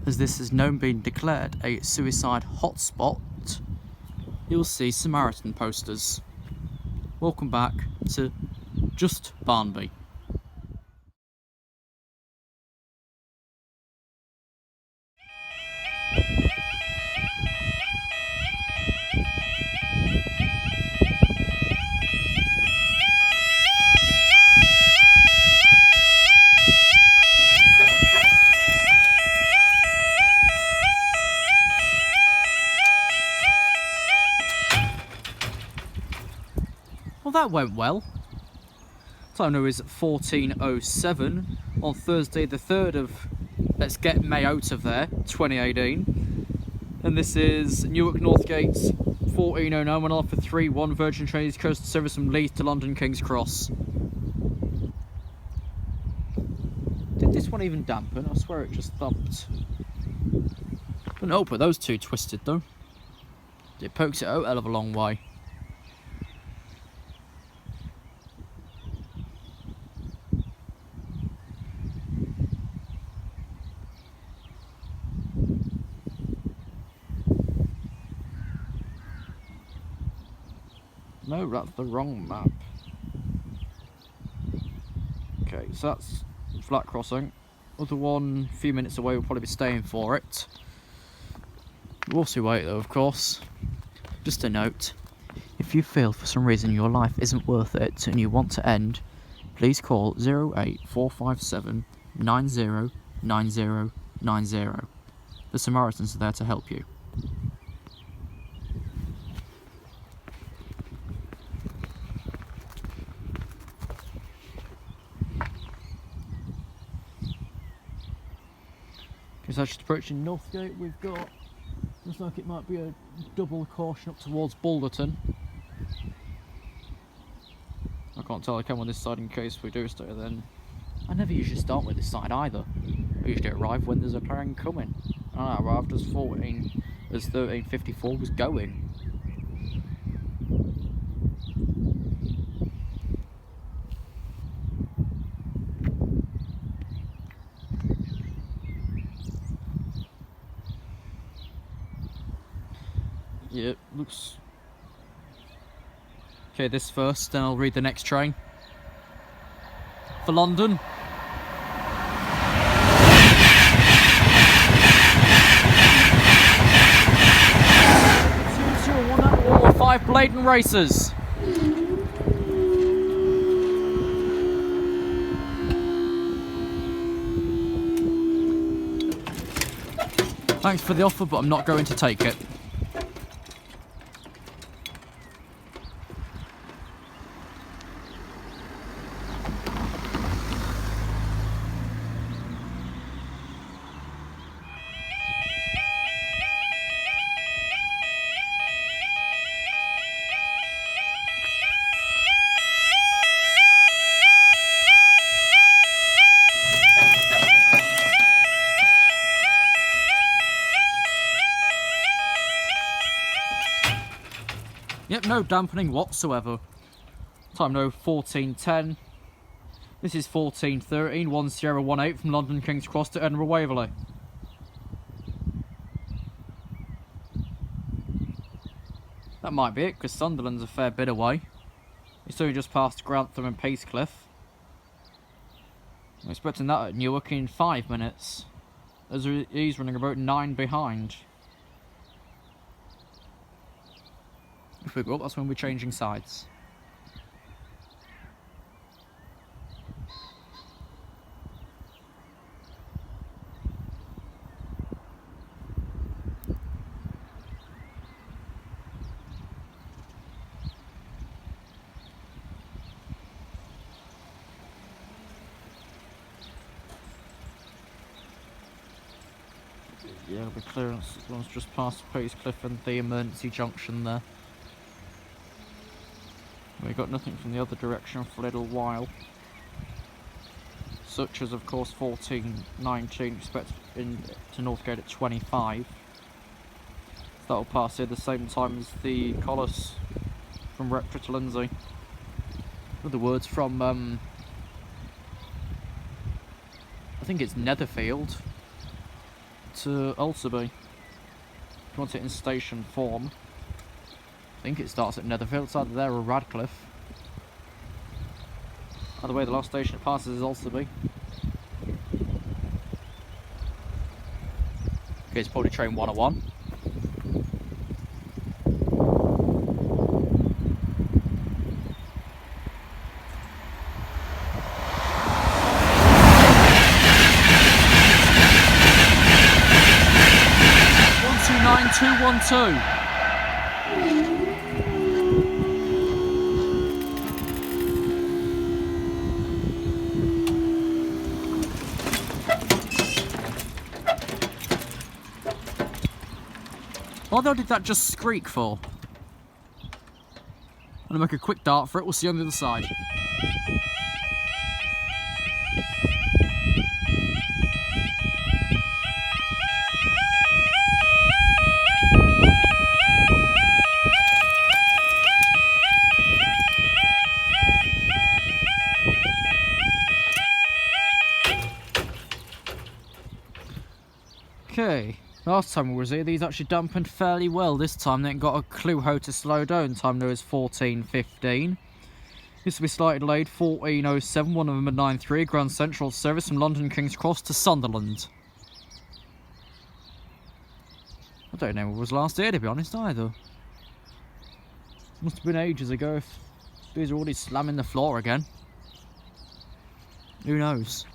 as this has now been declared a suicide hotspot, you'll see Samaritan posters. Welcome back to Just Barnby. Well, that went well. Time now is 14:07 on Thursday the 3rd of, let's get May out of there, 2018. And this is Newark Northgate, 14:09, went on for 3-1 Virgin Trains coastal service from Leeds to London King's Cross. Did this one even dampen? I swear it just thumped. Couldn't help it, those two twisted though. It pokes it out a hell of a long way. No, that's the wrong map. Okay, so that's Flat Crossing. Other one, a few minutes away, we'll probably be staying for it. We'll also wait though, of course. Just a note, if you feel for some reason your life isn't worth it and you want to end, please call 08457 909090. The Samaritans are there to help you. So just approaching Northgate, we've got, looks like it might be a double caution up towards Balderton. I can't tell, I came on this side in case we do stay then. I never usually start with this side either. I usually arrive when there's a train coming. And I arrived as 13:54 was going. Yeah, looks... Okay, this first, then I'll read the next train. For London. 5 blatant racers. Thanks for the offer, but I'm not going to take it. Yep, no dampening whatsoever. Time now 14:10. This is 14:13, 1018 from London King's Cross to Edinburgh Waverley. That might be it, because Sunderland's a fair bit away. It's only just past Grantham and Peacecliff. I'm expecting that at Newark in 5 minutes, as he's running about 9 behind. If we go up, that's when we're changing sides. Yeah, it'll be clearance as long as just past Peacecliff and the emergency junction there. We got nothing from the other direction for a little while, such as of course 14:19 expected to Northgate at 25. That'll pass here the same time as the Collis from Rector to Lindsay. Other words from I think it's Netherfield to Ulsterby. If you want it in station form. I think it starts at Netherfield. It's either there or Radcliffe. Either way, the last station it passes is Ulsterby. Okay, it's probably train 101. Two. What the hell did that just squeak for? I'm gonna make a quick dart for it, we'll see on the other side. Okay, last time we was here, these actually dampened fairly well. This time they ain't got a clue how to slow down. Time now is 14:15. This will be slightly delayed, 14:07, one of them at 9:3, Grand Central service from London King's Cross to Sunderland. I don't know what was last here, to be honest, either. Must have been ages ago if these are already slamming the floor again. Who knows?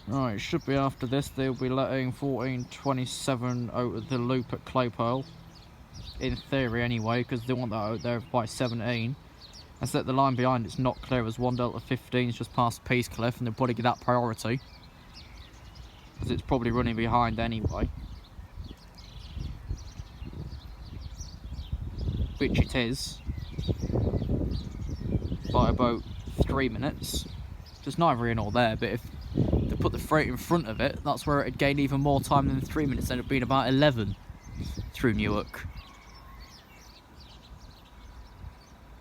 Right, it should be after this. They'll be letting 14:27 out of the loop at Claypole. In theory, anyway, because they want that out there by 17. I set the line behind, it's not clear as 1 Delta 15 is just past Peacecliff, and they'll probably give that priority. Because it's probably running behind anyway. Which it is. By about 3 minutes. Just neither here nor there, but if they put the freight in front of it, that's where it'd gain even more time than 3 minutes, ended up being about 11 through Newark.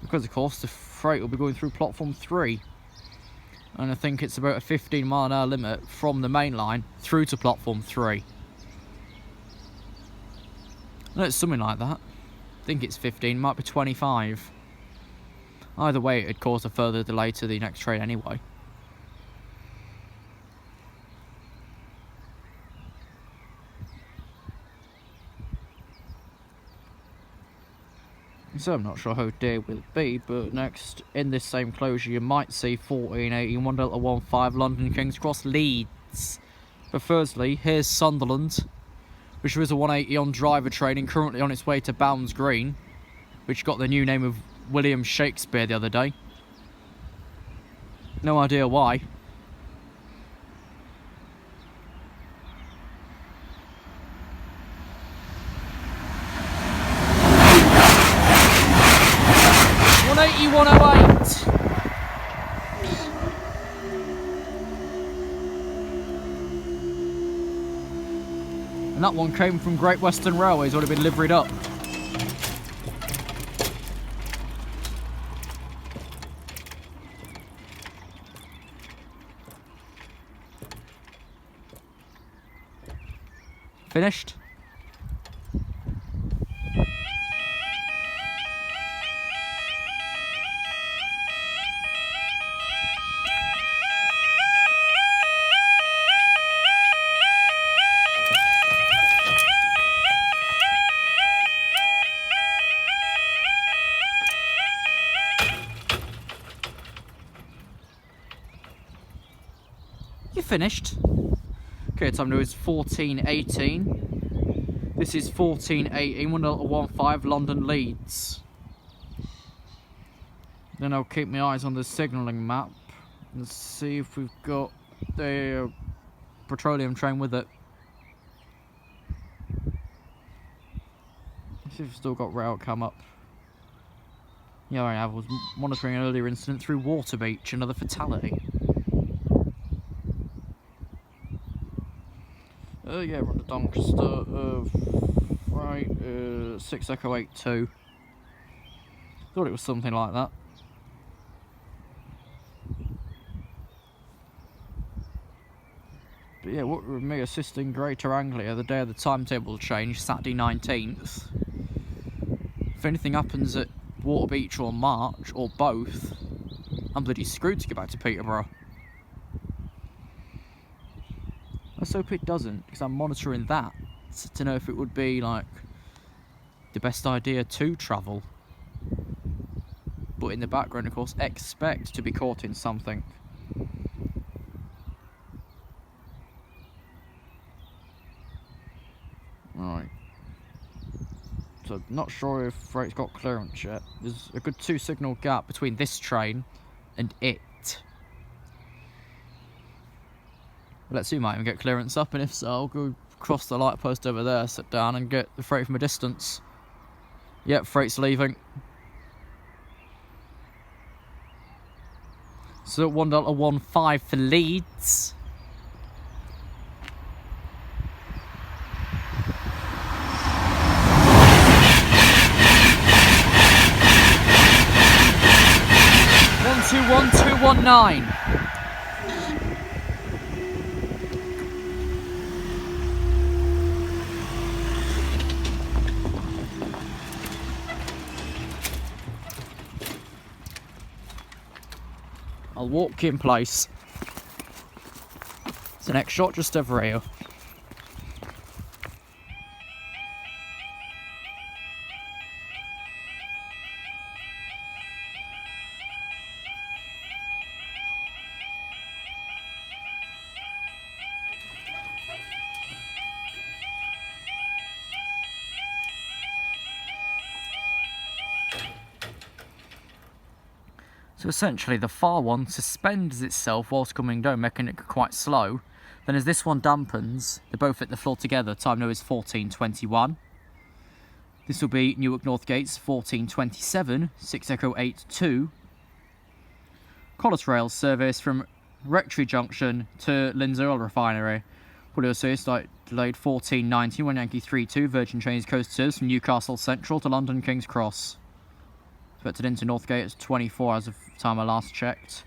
Because of course the freight will be going through platform 3. And I think it's about a 15-mile-an-hour limit from the main line through to platform 3. No, it's something like that. I think it's 15, might be 25. Either way, it'd cause a further delay to the next train anyway. So I'm not sure how dear will it be, but next in this same closure you might see 14:80, 1 Delta 15 London King's Cross Leeds. But firstly, here's Sunderland, which was a 180 on driver training, currently on its way to Bounds Green, which got the new name of William Shakespeare the other day. No idea why. And that one came from Great Western Railway, it's already been liveried up. Finished? You finished? Okay, time now is 14:18. This is 14:18, 1 Delta 15 London Leeds. Then I'll keep my eyes on the signalling map and see if we've got the petroleum train with it. See if we've still got rail come up. Yeah, I have. I was monitoring an earlier incident through Waterbeach, another fatality. Yeah, we're on the Doncaster, right, 6 Echo 82. Thought it was something like that. But yeah, what with me assisting Greater Anglia the day of the timetable change, Saturday 19th. If anything happens at Waterbeach or March, or both, I'm bloody screwed to get back to Peterborough. Let's hope it doesn't, because I'm monitoring that to know if it would be, like, the best idea to travel. But in the background, of course, expect to be caught in something. Right. So, not sure if freight's got clearance yet. There's a good 2 signal gap between this train and it. Let's see, might even get clearance up, and if so, I'll go across the light post over there, sit down and get the freight from a distance. Yep, freight's leaving. So $1.15 for Leeds. $121,219. I'll walk in place. It's the next shot just over here. So essentially the far one suspends itself whilst coming down, making it quite slow. Then as this one dampens, they both hit the floor together. Time now is 14:21. This will be Newark Northgate's 14:27, 6 Echo 82. Collis Rail service from Rectory Junction to Lindsay Oil Refinery. Would also start delayed 14:19, 1 Yankee 32, Virgin Trains Coast service from Newcastle Central to London King's Cross. Expected into Northgate at 24 as of the time I last checked.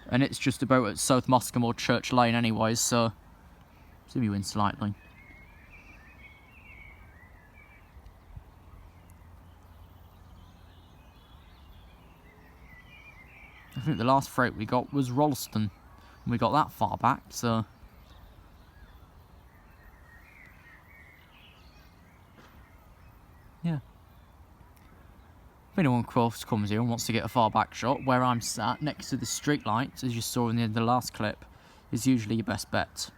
And it's just about at South Moscombe or Church Lane anyways, so zoom you in slightly. I think the last freight we got was Rolleston. And we got that far back, so yeah. If anyone comes here and wants to get a far back shot, where I'm sat next to the street lights, as you saw in the last clip, is usually your best bet.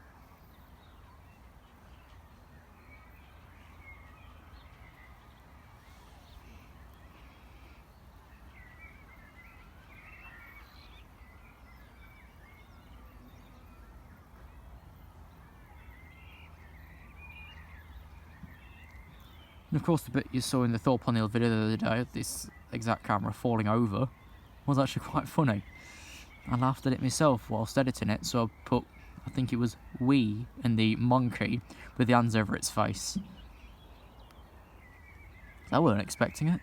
And of course the bit you saw in the Thorpe O'Neill video the other day, this exact camera falling over, was actually quite funny. I laughed at it myself whilst editing it, so I put, I think it was "we" and the monkey with the hands over its face. I weren't expecting it.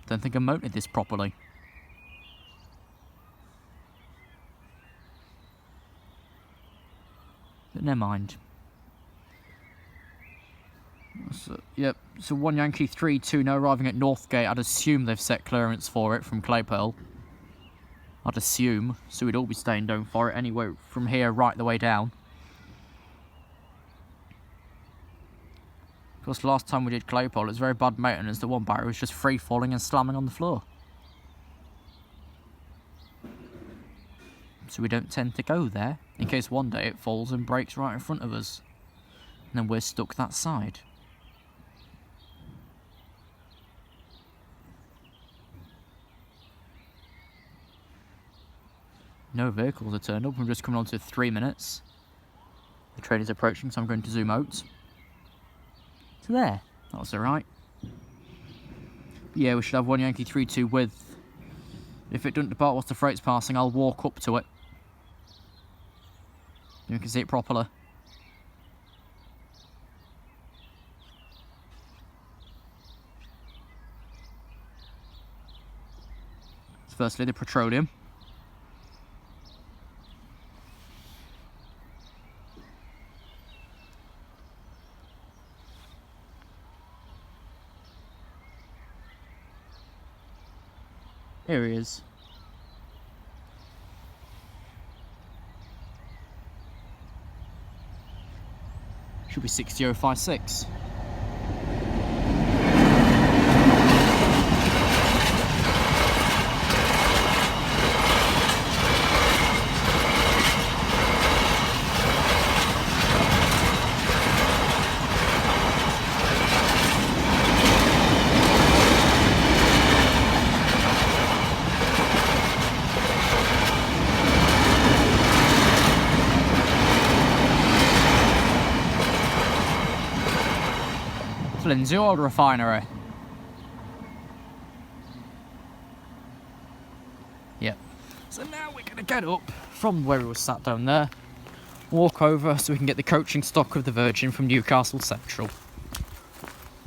Don't think I mounted this properly. But never mind. So, yep, so 1 Yankee 3-2 now arriving at Northgate. I'd assume they've set clearance for it from Claypole. I'd assume, so we'd all be staying down for it anyway from here right the way down. Of course, last time we did Claypole, it was very bad maintenance. The one barrier was just free falling and slamming on the floor. So we don't tend to go there, in case one day it falls and breaks right in front of us. And then we're stuck that side. No vehicles are turned up. I'm just coming on to 3 minutes. The train is approaching, so I'm going to zoom out. So there, that was alright. Yeah, we should have 1 Yankee 3-2 with. If it doesn't depart whilst the freight's passing, I'll walk up to it. You can see it properly. So firstly, the petroleum. Here he is. Should be 60056. Lindsay Oil Refinery. Yep. So now we're going to get up from where we were sat down there, walk over so we can get the coaching stock of the Virgin from Newcastle Central.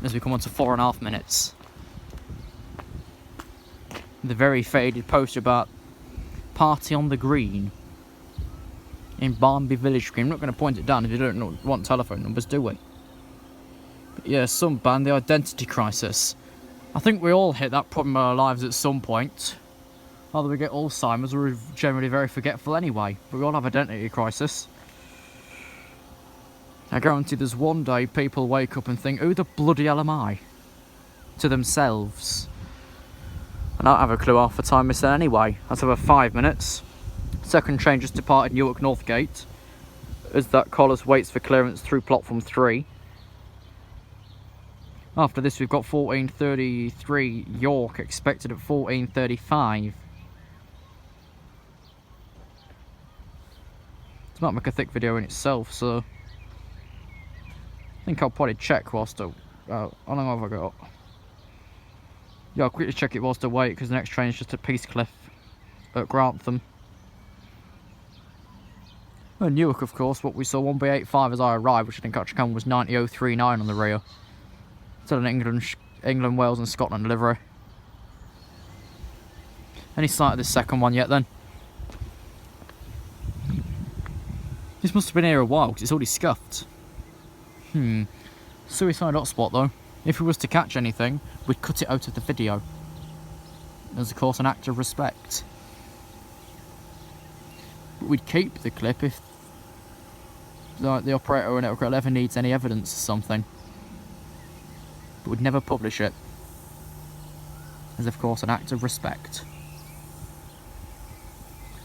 As we come on to 4.5 minutes. The very faded poster about Party on the Green in Barnby Village Green. I'm not going to point it down if you don't want telephone numbers, do we? Yeah, some band, the identity crisis. I think we all hit that problem in our lives at some point. Either we get Alzheimer's or we're generally very forgetful anyway. But we all have identity crisis. I guarantee there's one day people wake up and think, who the bloody hell am I? To themselves. And I don't have a clue half the time it's there anyway. That's over 5 minutes. Second train just departed Newark Northgate. As that Collis waits for clearance through platform 3. After this we've got 14:33 York expected at 14:35. This might make a thick video in itself, so I think I'll probably check whilst I... how long have I got? Yeah, I'll quickly check it whilst I wait because the next train is just at Peacecliff at Grantham. And Newark, of course, what we saw 1B85 as I arrived, which I didn't catch on, was 90.039 on the rear. Still an England, Wales and Scotland livery. Any sight of this second one yet then? This must have been here a while because it's already scuffed. Suicide hotspot though. If we was to catch anything, we'd cut it out of the video. As of course an act of respect. But we'd keep the clip if like, the operator or Network ever needs any evidence or something. But would never publish it, as of course an act of respect.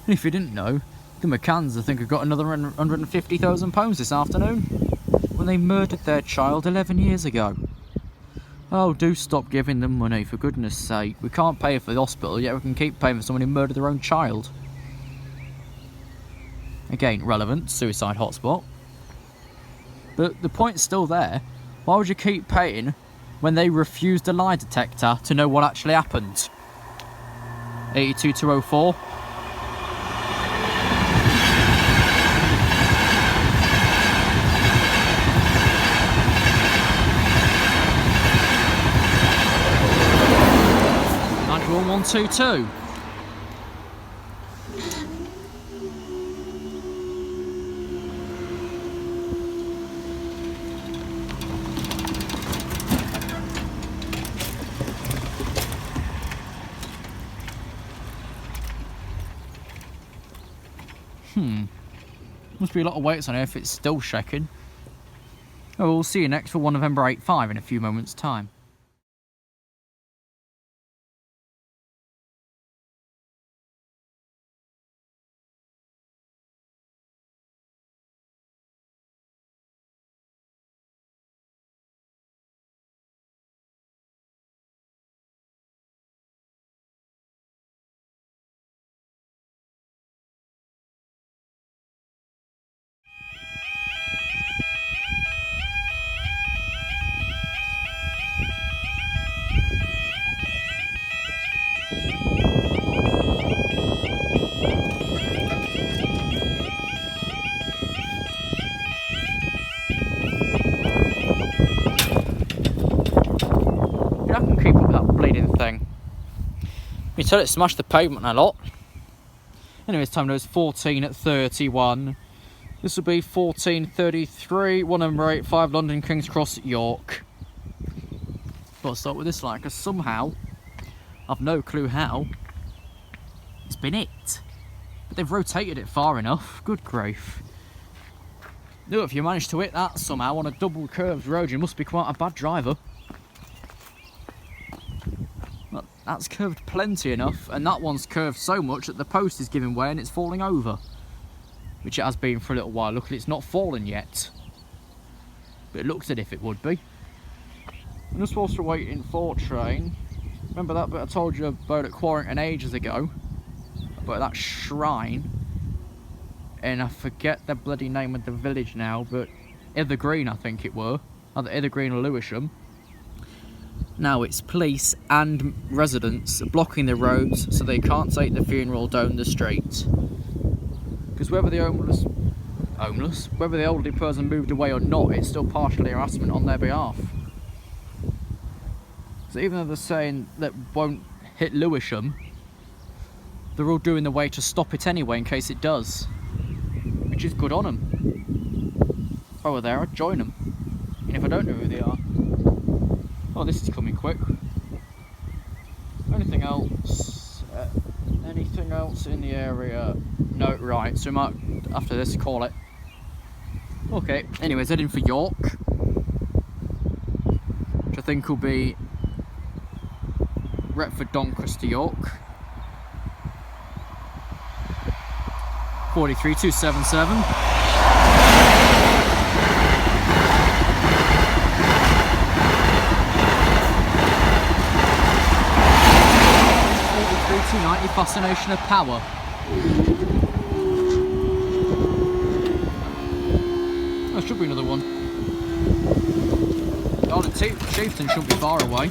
And if you didn't know, the McCanns I think have got another £150,000 this afternoon, when they murdered their child 11 years ago. Oh, do stop giving them money, for goodness sake. We can't pay for the hospital, yet we can keep paying for someone who murdered their own child. Again, relevant, suicide hotspot. But the point's still there. Why would you keep paying when they refused a lie detector to know what actually happened? 82204. One 122. Must be a lot of weights on here if it's still shaking. Oh, we'll see you next for 1 November 85 in a few moments' time. You tell it smashed the pavement a lot. Anyways, time now is 14:31. This will be 14:33, 1 November 85, London King's Cross, York. But I'll start with this line, because somehow, I've no clue how, it's been it. But they've rotated it far enough. Good grief. No, if you manage to hit that somehow on a double curved road, you must be quite a bad driver. Well, that's curved plenty enough, and that one's curved so much that the post is giving way and it's falling over. Which it has been for a little while. Luckily it's not fallen yet. But it looks as if it would be. I'm just whilst we're waiting for train. Remember that bit I told you about at Quarrington ages ago? About that shrine? And I forget the bloody name of the village now, but Ither Green I think it were. Either Ither Green or Lewisham. Now it's police and residents blocking the roads so they can't take the funeral down the street. Because whether the whether the elderly person moved away or not, it's still partially harassment on their behalf. So even though they're saying that won't hit Lewisham, they're all doing the way to stop it anyway in case it does. Which is good on them. If I were there, I'd join them. And if I don't know who they are. Oh, this is coming quick. Anything else? Anything else in the area? No, right, so we might, after this, call it. Okay, anyways, heading for York. Which I think will be Retford, Doncaster, York. 43277. 290 Fascination of Power. There should be another one. Oh, the Chieftain shouldn't be far away.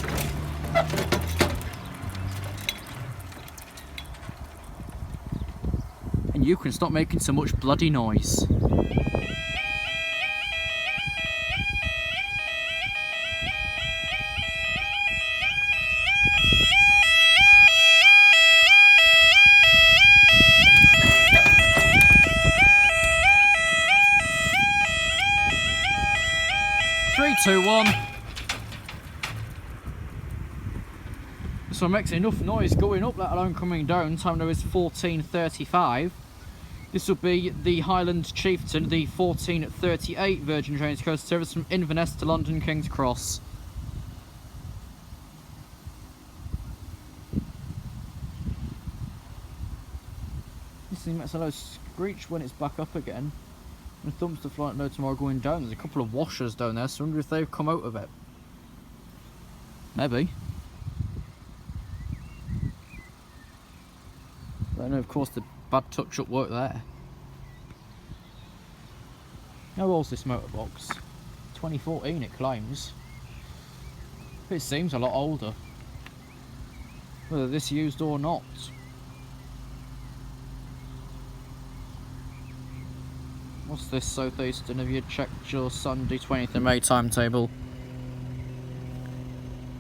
And you can stop making so much bloody noise. Three, two, one. So it makes enough noise going up, let alone coming down. Time now is 14:35. This will be the Highland Chieftain, the 14:38 Virgin Trains Coast service from Inverness to London King's Cross. This thing makes a low screech when it's back up again. And thumbs to flight no tomorrow going down. There's a couple of washers down there, so I wonder if they've come out of it. Maybe. But I know, of course, the bad touch-up work there. How old's this motorbox? 2014 it claims. It seems a lot older. Whether this used or not. What's this, Southeastern? Have you checked your Sunday 20th of May timetable?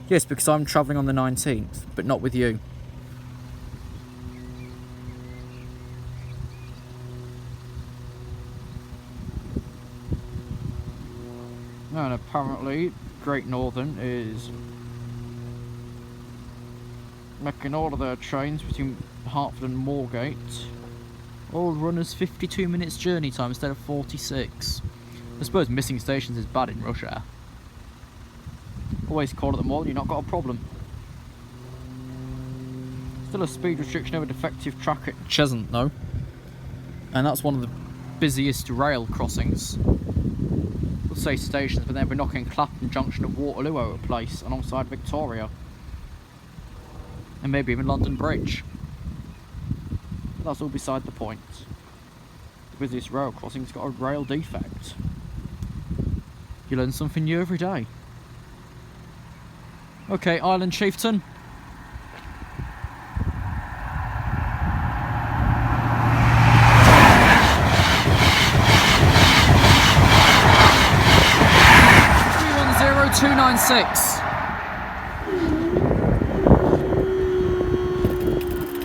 Yes, because I'm travelling on the 19th, but not with you. And apparently, Great Northern is making all of their trains between Hertford and Moorgate all run as 52 minutes journey time instead of 46. I suppose missing stations is bad in rush hour. Always call at the mall, you've not got a problem. Still a speed restriction over defective track at Cheshunt though. And that's one of the busiest rail crossings. We'll say stations, but then we're knocking Clapham Junction at Waterloo out of place alongside Victoria. And maybe even London Bridge. But that's all beside the point. The busiest rail crossing's got a rail defect. You learn something new every day. Okay, Island Chieftain. $296.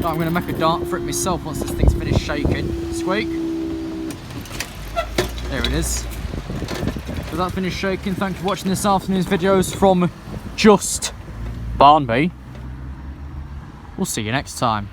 I'm going to make a dart for it myself once this thing's finished shaking. Squeak. There it is. So that's finished shaking. Thanks for watching this afternoon's videos from just Barnby. We'll see you next time.